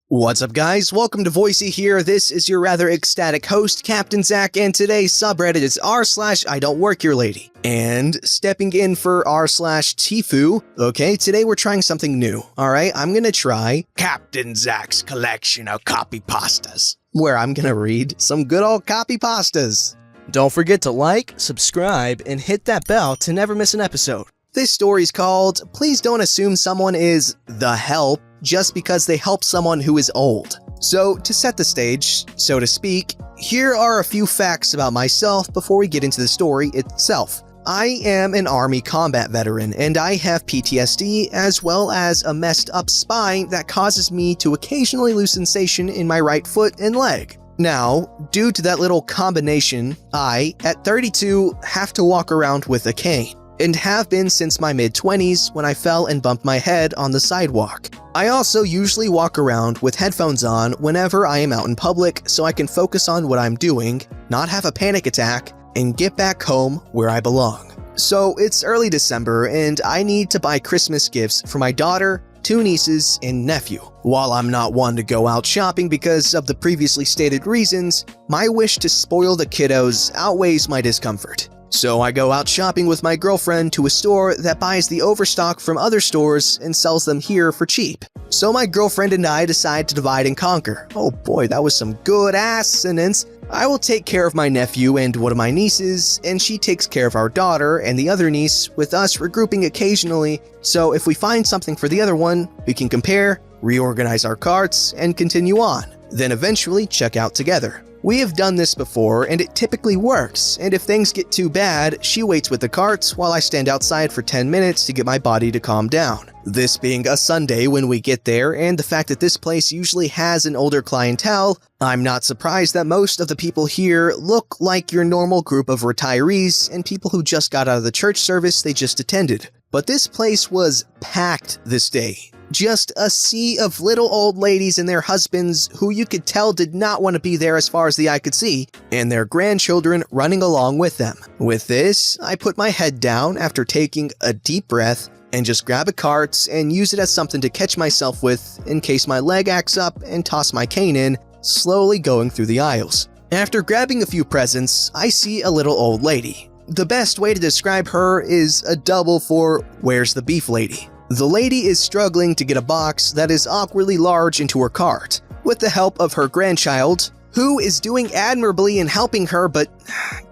What's up, guys? Welcome to Voicey here. This is your rather ecstatic host, Captain Zach, and today's subreddit is r/IDontWorkHereLady. And stepping in for r/Tifu, okay, today we're trying something new, alright? I'm gonna try Captain Zach's collection of copy pastas, where I'm gonna read some good old copy pastas. Don't forget to like, subscribe, and hit that bell to never miss an episode. This story's called Please Don't Assume Someone is the Help just because they help someone who is old. So, to set the stage, so to speak, here are a few facts about myself before we get into the story itself. I am an Army combat veteran, and I have PTSD as well as a messed up spine that causes me to occasionally lose sensation in my right foot and leg. Now, due to that little combination, I, at 32, have to walk around with a cane, and have been since my mid-20s when I fell and bumped my head on the sidewalk. I also usually walk around with headphones on whenever I am out in public so I can focus on what I'm doing, not have a panic attack, and get back home where I belong. So it's early December and I need to buy Christmas gifts for my daughter, 2 nieces, and nephew. While I'm not one to go out shopping because of the previously stated reasons, my wish to spoil the kiddos outweighs my discomfort. So I go out shopping with my girlfriend to a store that buys the overstock from other stores and sells them here for cheap. So my girlfriend and I decide to divide and conquer. Oh boy, that was some good assonance. I will take care of my nephew and one of my nieces, and she takes care of our daughter and the other niece, with us regrouping occasionally, so if we find something for the other one, we can compare, reorganize our carts, and continue on, then eventually check out together. We have done this before and it typically works, and if things get too bad, she waits with the carts while I stand outside for 10 minutes to get my body to calm down. This being a Sunday when we get there, and the fact that this place usually has an older clientele, I'm not surprised that most of the people here look like your normal group of retirees and people who just got out of the church service they just attended. But this place was packed this day. Just a sea of little old ladies and their husbands who you could tell did not want to be there as far as the eye could see, and their grandchildren running along with them. With this, I put my head down after taking a deep breath and just grab a cart and use it as something to catch myself with in case my leg acts up, and toss my cane in, slowly going through the aisles. After grabbing a few presents, I see a little old lady. The best way to describe her is a double for Where's the Beef Lady? The lady is struggling to get a box that is awkwardly large into her cart, with the help of her grandchild, who is doing admirably in helping her but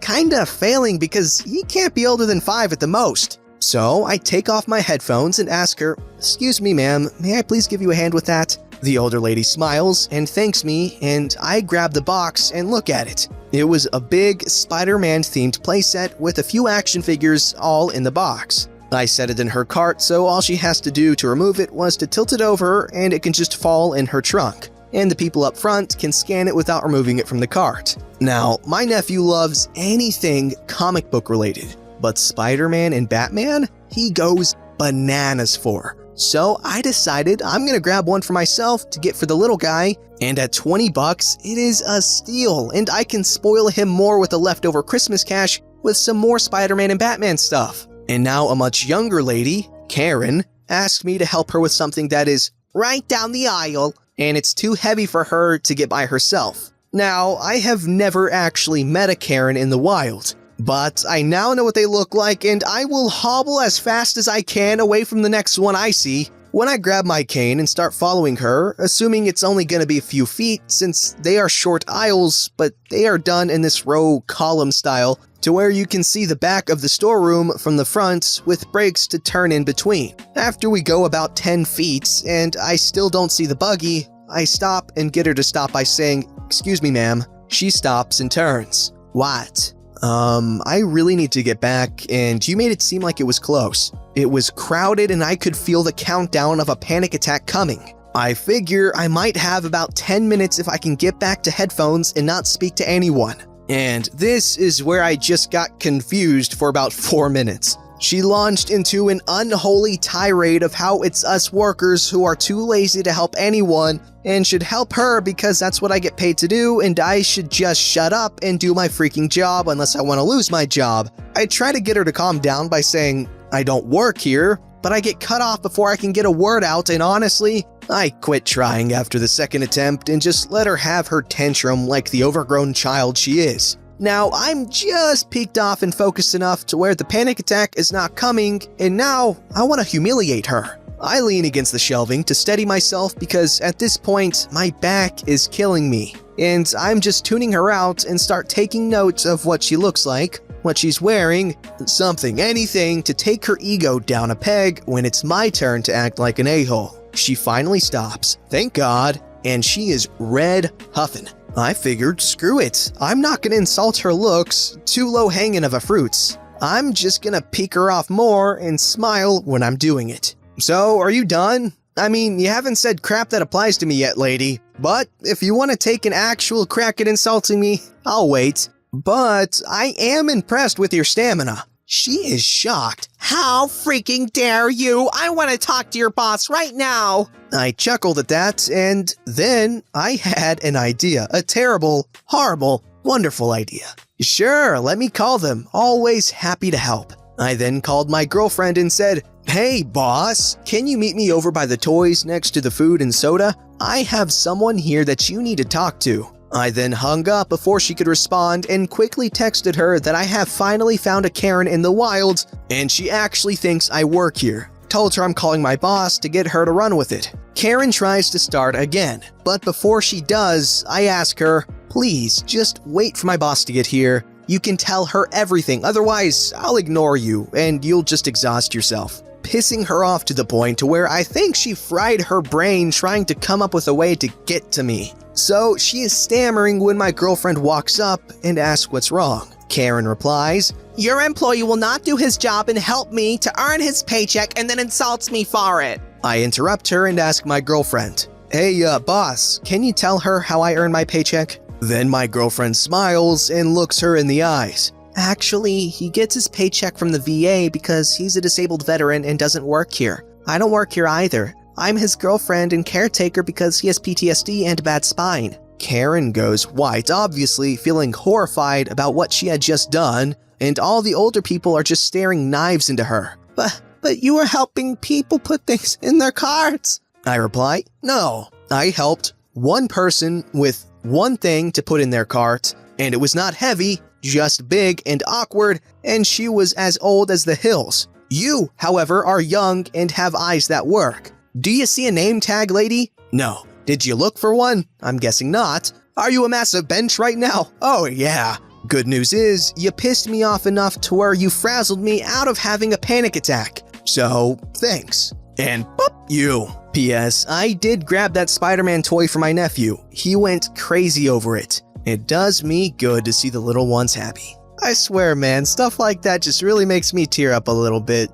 kinda failing because he can't be older than 5 at the most. So I take off my headphones and ask her, "Excuse me ma'am, may I please give you a hand with that?" The older lady smiles and thanks me, and I grab the box and look at it. It was a big Spider-Man themed playset with a few action figures all in the box. I set it in her cart, so all she has to do to remove it was to tilt it over and it can just fall in her trunk, and the people up front can scan it without removing it from the cart. Now, my nephew loves anything comic book related, but Spider-Man and Batman, he goes bananas for. So I decided I'm gonna grab one for myself to get for the little guy, and at 20 bucks, it is a steal, and I can spoil him more with the leftover Christmas cash with some more Spider-Man and Batman stuff. And now a much younger lady, Karen, asked me to help her with something that is right down the aisle, and it's too heavy for her to get by herself. Now, I have never actually met a Karen in the wild, but I now know what they look like, and I will hobble as fast as I can away from the next one I see. When I grab my cane and start following her, assuming it's only going to be a few feet since they are short aisles, but they are done in this row column style, to where you can see the back of the storeroom from the front with breaks to turn in between. After we go about 10 feet and I still don't see the buggy, I stop and get her to stop by saying, "Excuse me ma'am." She stops and turns. "What?" I really need to get back, and you made it seem like it was close. It was crowded and I could feel the countdown of a panic attack coming. I figure I might have about 10 minutes if I can get back to headphones and not speak to anyone. And this is where I just got confused for about 4 minutes. She launched into an unholy tirade of how it's us workers who are too lazy to help anyone and should help her because that's what I get paid to do, and I should just shut up and do my freaking job unless I want to lose my job. I try to get her to calm down by saying, "I don't work here," but I get cut off before I can get a word out, and honestly, I quit trying after the second attempt and just let her have her tantrum like the overgrown child she is. Now, I'm just peeked off and focused enough to where the panic attack is not coming, and now I want to humiliate her. I lean against the shelving to steady myself because at this point, my back is killing me. And I'm just tuning her out and start taking notes of what she looks like, what she's wearing, something, anything to take her ego down a peg when it's my turn to act like an a-hole. She finally stops, thank God, and she is red huffin'. I figured, screw it, I'm not gonna insult her looks, too low hanging of a fruits. I'm just gonna peek her off more and smile when I'm doing it. So, are you done? I mean, you haven't said crap that applies to me yet, lady, but if you want to take an actual crack at insulting me, I'll wait. But I am impressed with your stamina. She is shocked. How freaking dare you? I want to talk to your boss right now. I chuckled at that, and then I had an idea. A terrible, horrible, wonderful idea. Sure, let me call them. Always happy to help. I then called my girlfriend and said, "Hey, boss, can you meet me over by the toys next to the food and soda? I have someone here that you need to talk to." I then hung up before she could respond and quickly texted her that I have finally found a Karen in the wild and she actually thinks I work here. Told her I'm calling my boss to get her to run with it. Karen tries to start again, but before she does, I ask her, "Please, just wait for my boss to get here. You can tell her everything, otherwise I'll ignore you and you'll just exhaust yourself." Pissing her off to the point to where I think she fried her brain trying to come up with a way to get to me. So she is stammering when my girlfriend walks up and asks what's wrong. Karen replies, "Your employee will not do his job and help me to earn his paycheck and then insults me for it." I interrupt her and ask my girlfriend, "Hey, boss, can you tell her how I earn my paycheck?" Then my girlfriend smiles and looks her in the eyes. "Actually, he gets his paycheck from the VA because he's a disabled veteran and doesn't work here. I don't work here either. I'm his girlfriend and caretaker because he has PTSD and a bad spine." Karen goes white, obviously feeling horrified about what she had just done, and all the older people are just staring knives into her. But you were helping people put things in their carts." I reply, "No, I helped one person with one thing to put in their cart, and it was not heavy, just big and awkward, and she was as old as the hills. You, however, are young and have eyes that work. Do you see a name tag, lady? No. Did you look for one? I'm guessing not. Are you a massive bench right now? Oh yeah. Good news is, you pissed me off enough to where you frazzled me out of having a panic attack. So, thanks. And boop you. P.S. I did grab that Spider-Man toy for my nephew. He went crazy over it. It does me good to see the little ones happy. I swear, man, stuff like that just really makes me tear up a little bit.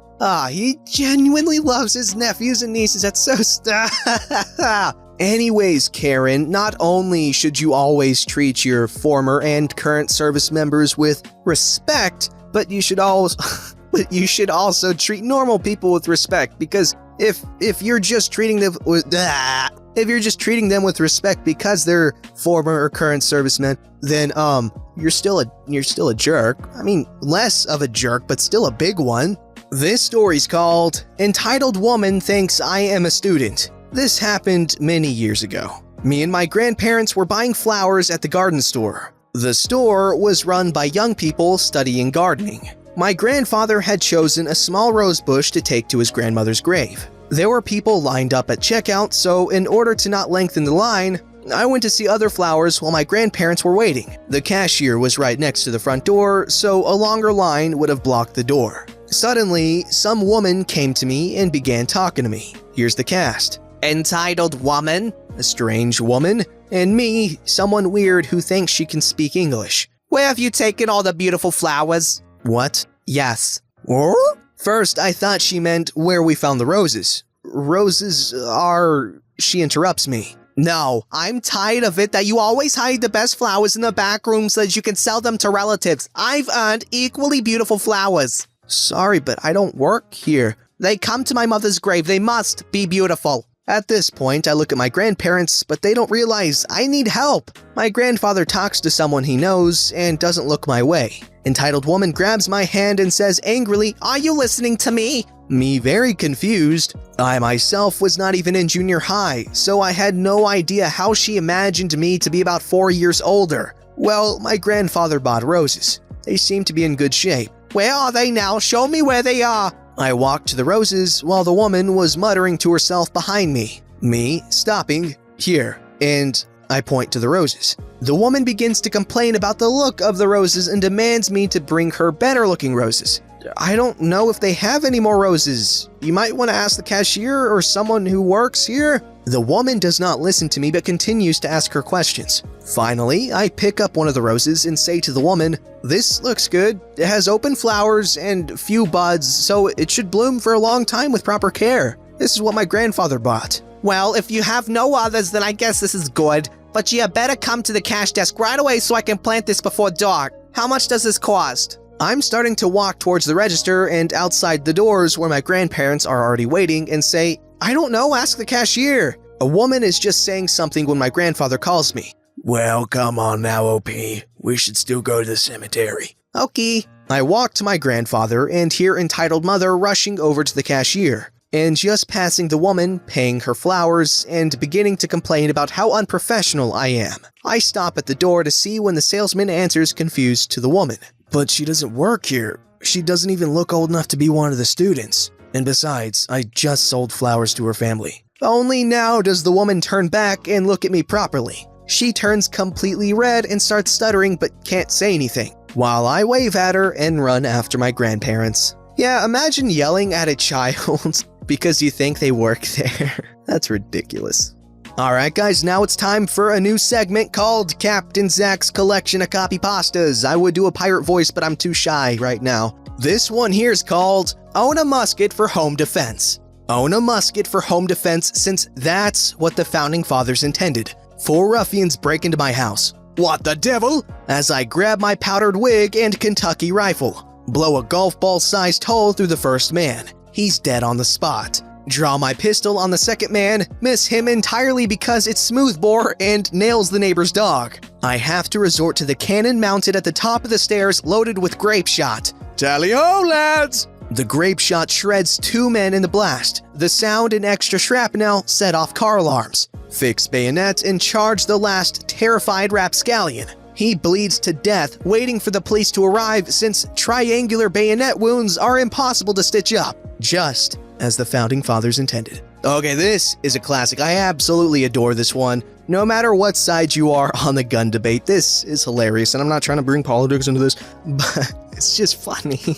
He genuinely loves his nephews and nieces. That's so Anyways, Karen, not only should you always treat your former and current service members with respect, but you should also treat normal people with respect, because if you're just treating them with respect because they're former or current servicemen, then you're still a jerk. I mean, less of a jerk, but still a big one. This story's called "Entitled Woman Thinks I Am a Student." This happened many years ago. Me and my grandparents were buying flowers at the garden store. The store was run by young people studying gardening. My grandfather had chosen a small rose bush to take to his grandmother's grave. There were people lined up at checkout, so in order to not lengthen the line, I went to see other flowers while my grandparents were waiting. The cashier was right next to the front door, so a longer line would have blocked the door. Suddenly, some woman came to me and began talking to me. Here's the cast. Entitled woman, a strange woman, and me, someone weird who thinks she can speak English. "Where have you taken all the beautiful flowers?" What? "Yes." What? First, I thought she meant where we found the roses. Roses are... She interrupts me. "No, I'm tired of it that you always hide the best flowers in the back room so that you can sell them to relatives. I've earned equally beautiful flowers." Sorry, but I don't work here. "They come to my mother's grave. They must be beautiful." At this point, I look at my grandparents, but they don't realize I need help. My grandfather talks to someone he knows and doesn't look my way. Entitled woman grabs my hand and says angrily, "Are you listening to me? Me very confused. I myself was not even in junior high, so I had no idea how she imagined me to be about 4 years older. Well, my grandfather bought roses. They seemed to be in good shape. Where are they now? Show me where they are. I walked to the roses while the woman was muttering to herself behind me. Me stopping, here, and I point to the roses. The woman begins to complain about the look of the roses and demands me to bring her better looking roses. I don't know if they have any more roses. You might want to ask the cashier or someone who works here. The woman does not listen to me but continues to ask her questions. Finally, I pick up one of the roses and say to the woman, "This looks good. It has open flowers and few buds, so it should bloom for a long time with proper care. This is what my grandfather bought." Well, if you have no others, then I guess this is good. But you better come to the cash desk right away so I can plant this before dark. How much does this cost? I'm starting to walk towards the register and outside the doors where my grandparents are already waiting and say, "I don't know, ask the cashier." A woman is just saying something when my grandfather calls me. "Well, come on now, OP. We should still go to the cemetery." Okay. I walk to my grandfather and hear entitled mother rushing over to the cashier and just passing the woman, paying her flowers, and beginning to complain about how unprofessional I am. I stop at the door to see when the salesman answers confused to the woman. "But she doesn't work here. She doesn't even look old enough to be one of the students. And besides, I just sold flowers to her family." Only now does the woman turn back and look at me properly. She turns completely red and starts stuttering but can't say anything, while I wave at her and run after my grandparents. Yeah, imagine yelling at a child because you think they work there. That's ridiculous. Alright guys, now it's time for a new segment called Captain Zach's Collection of Copy Pastas. I would do a pirate voice, but I'm too shy right now. This one here is called Own a Musket for Home Defense. Own a musket for home defense since that's what the Founding Fathers intended. 4 ruffians break into my house. What the devil? As I grab my powdered wig and Kentucky rifle. Blow a golf ball-sized hole through the first man. He's dead on the spot. Draw my pistol on the second man, miss him entirely because it's smoothbore and nails the neighbor's dog. I have to resort to the cannon mounted at the top of the stairs loaded with grape shot. Tally-ho, lads! The grape shot shreds 2 men in the blast. The sound and extra shrapnel set off car alarms. Fix bayonet and charge the last terrified rapscallion. He bleeds to death, waiting for the police to arrive since triangular bayonet wounds are impossible to stitch up, just as the Founding Fathers intended. Okay, this is a classic. I absolutely adore this one. No matter what side you are on the gun debate, this is hilarious, and I'm not trying to bring politics into this, but it's just funny.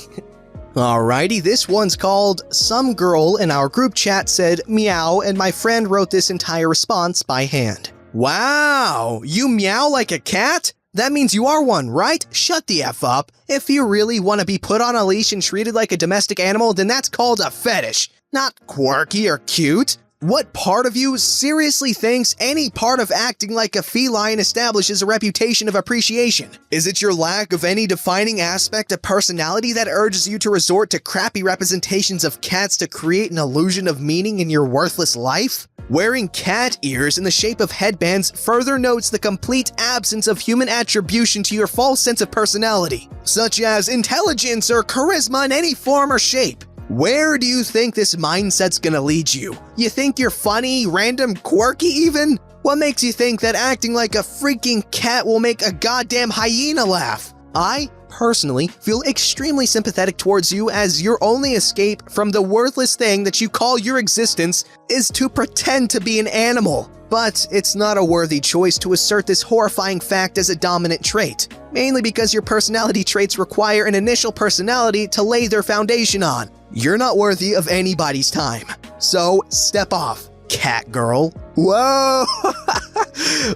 Alrighty, this one's called Some Girl in Our Group Chat Said Meow, and my friend wrote this entire response by hand. Wow, you meow like a cat? That means you are one, right? Shut the F up. If you really want to be put on a leash and treated like a domestic animal, then that's called a fetish, not quirky or cute. What part of you seriously thinks any part of acting like a feline establishes a reputation of appreciation? Is it your lack of any defining aspect of personality that urges you to resort to crappy representations of cats to create an illusion of meaning in your worthless life? Wearing cat ears in the shape of headbands further notes the complete absence of human attribution to your false sense of personality, such as intelligence or charisma in any form or shape. Where do you think this mindset's gonna lead you? You think you're funny, random, quirky even? What makes you think that acting like a freaking cat will make a goddamn hyena laugh? I, personally, feel extremely sympathetic towards you as your only escape from the worthless thing that you call your existence is to pretend to be an animal. But it's not a worthy choice to assert this horrifying fact as a dominant trait, mainly because your personality traits require an initial personality to lay their foundation on. You're not worthy of anybody's time. So step off, cat girl. Whoa!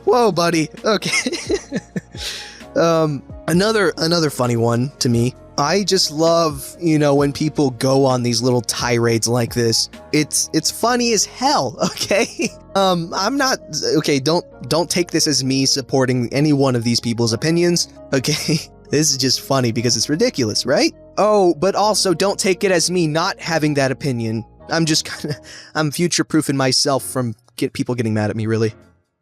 Whoa, buddy. Okay. Another funny one to me. I just love, when people go on these little tirades like this. It's funny as hell, okay? I'm not, okay, don't take this as me supporting any one of these people's opinions, okay? This is just funny because it's ridiculous, right? Oh, but also don't take it as me not having that opinion. I'm future-proofing myself from people getting mad at me, really.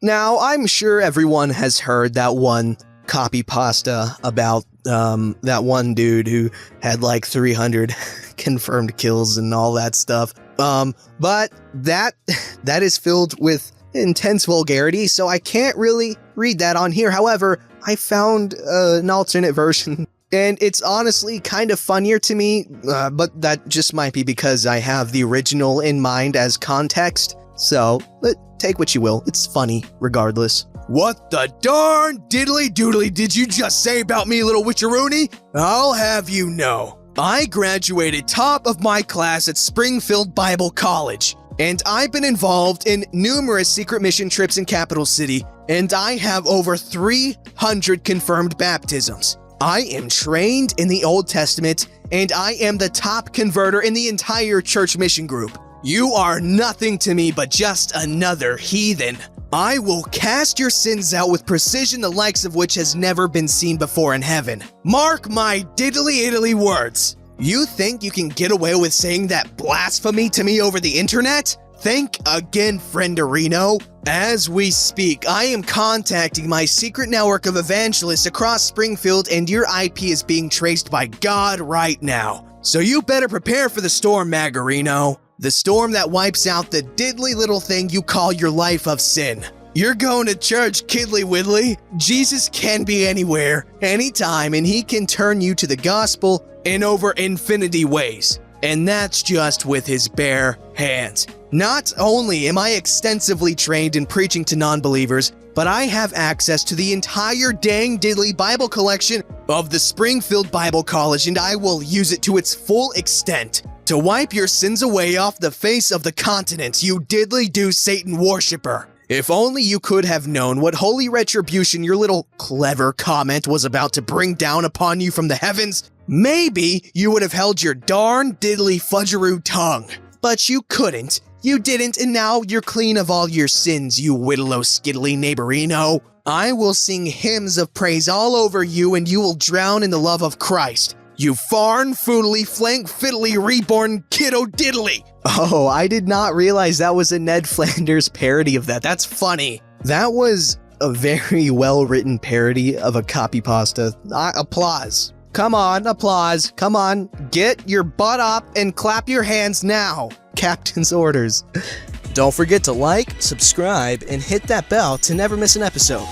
Now, I'm sure everyone has heard that one copy pasta about that one dude who had like 300 confirmed kills and all that stuff. But that is filled with intense vulgarity, so I can't really read that on here. However, I found an alternate version, and it's honestly kind of funnier to me, but that just might be because I have the original in mind as context. So, take what you will. It's funny, regardless. What the darn diddly doodly did you just say about me, little witcheroony? I'll have you know, I graduated top of my class at Springfield Bible College, and I've been involved in numerous secret mission trips in Capital City, and I have over 300 confirmed baptisms. I am trained in the Old Testament, and I am the top converter in the entire church mission group. You are nothing to me but just another heathen. I will cast your sins out with precision the likes of which has never been seen before in heaven. Mark my diddly-iddly words. You think you can get away with saying that blasphemy to me over the internet? Think again, frienderino. As we speak, I am contacting my secret network of evangelists across Springfield, and your IP is being traced by God right now. So you better prepare for the storm, Magarino. The storm that wipes out the diddly little thing you call your life of sin. You're going to church, Kiddly Widdly. Jesus can be anywhere, anytime, and he can turn you to the gospel in over infinity ways. And that's just with his bare hands. Not only am I extensively trained in preaching to non-believers, but I have access to the entire dang diddly Bible collection of the Springfield Bible College, and I will use it to its full extent to wipe your sins away off the face of the continent, you diddly-do Satan worshiper. If only you could have known what holy retribution your little clever comment was about to bring down upon you from the heavens, maybe you would have held your darn diddly fudgeroo tongue. But you couldn't. You didn't, and now you're clean of all your sins, you whittlo-skiddly neighborino. I will sing hymns of praise all over you, and you will drown in the love of Christ. You farn, foodly, flank, fiddly, reborn kiddo diddly. Oh, I did not realize that was a Ned Flanders parody of that. That's funny. That was a very well-written parody of a copy pasta. Applause. Come on, applause. Come on, get your butt up and clap your hands now. Captain's orders. Don't forget to like, subscribe, and hit that bell to never miss an episode.